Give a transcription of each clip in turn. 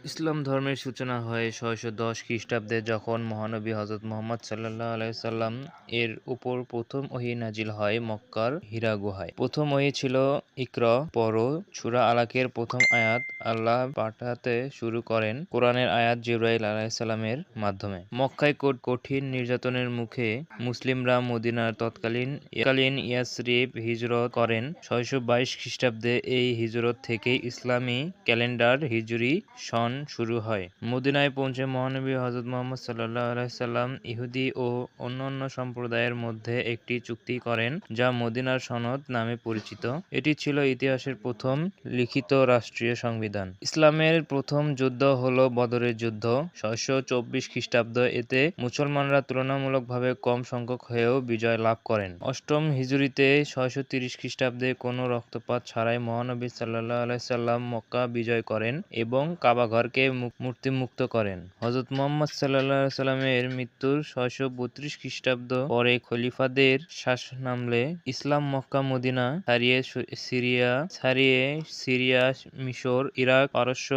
ইসলাম ধর্মের সূচনা হয় ৬১০ খ্রিস্টাব্দে যখন মহানবী হযরত মুহাম্মদ সাল্লাল্লাহু আলাইহি সাল্লাম এর উপর প্রথম ওহী নাজিল হয় মক্কার হিরা গুহায়। প্রথম ওহী ছিল ইকরা পড়ো। সূরা আলাকের প্রথম আয়াত আল্লাহ পাঠাতে শুরু করেন কোরআনের আয়াত জিবরাইল আলাইহিস সালামের মাধ্যমে। মক্কায় কঠিন নির্যাতনের মুখে মুসলিমরা মদিনার তৎকালীন ইয়াসরিব হিজরত করেন। ৬২২ খ্রিস্টাব্দে এই হিজরত থেকেই ইসলামী ক্যালেন্ডার হিজরি সন শুরু হয়। মদিনায় পৌঁছে মহানবী হযরত মুহাম্মদ সাল্লাল্লাহু আলাইহি সাল্লাম ইহুদি ও অন্যান্য সম্প্রদায়ের মধ্যে একটি চুক্তি করেন যা মদিনার সনদ নামে পরিচিত। এটি ছিল ইতিহাসের প্রথম লিখিত রাষ্ট্রীয় সংবিধান। ইসলামের প্রথম যুদ্ধ হল বদরের যুদ্ধ ৬২৪ খ্রিস্টাব্দ। এতে মুসলমানরা তুলনামূলকভাবে কম সংখ্যক হয়েও বিজয় লাভ করেন। অষ্টম হিজরীতে ৬৩০ খ্রিস্টাব্দে কোনো রক্তপাত ছাড়াই মহানবী সাল্লাল্লাহু আলাইহি সাল্লাম মক্কা বিজয় করেন এবং কাবাঘরকে মূর্তিমুক্ত করেন। হযরত মুহাম্মদ সাল্লাল্লাহু আলাইহি সাল্লামের মৃত্যুর ৬৩২ খ্রিস্টাব্দ পরে খলিফাদের শাসনামলে ইসলাম মক্কা মদিনা ছাড়িয়ে সিরিয়া, মিশর, ইরাক, পারস্য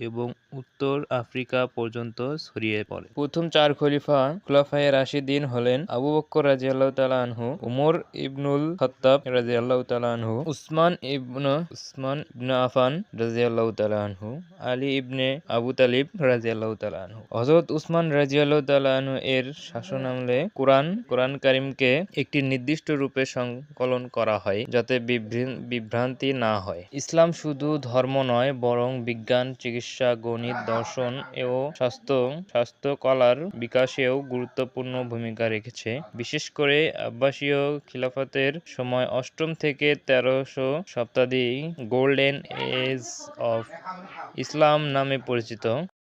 এবং উত্তর আফ্রিকা পর্যন্ত ছড়িয়ে পড়ে। প্রথম চার খুলাফায়ে রাশিদিন হলেন আবু বকর রাদিয়াল্লাহু তাআলা আনহু, উমর ইবনুল খাত্তাব রাদিয়াল্লাহু তাআলা আনহু, উসমান ইবনে আফফান রাদিয়াল্লাহু তাআলা আনহু, আলী ইবনে আবু তালিব রাদিয়াল্লাহু তাআলা আনহু। হযরত উসমান রাদিয়াল্লাহু তাআলা আনহু এর শাসনামলে কুরআন কারীমকে একটি নির্দিষ্ট রূপে সংকলন করা হয় যাতে বিভ্রান্তি না হয়। ইসলাম শুধু ধর্ম নয় বরং বিজ্ঞান, চিকিৎসা, গণিত, দর্শন ও স্বাস্থ্য কলার বিকাশেও গুরুত্বপূর্ণ ভূমিকা রেখেছে। বিশেষ করে আব্বাসীয় খিলাফতের সময় অষ্টম থেকে ১৩শ শতাব্দী গোল্ডেন এজ অফ ইসলাম নামে পরিচিত।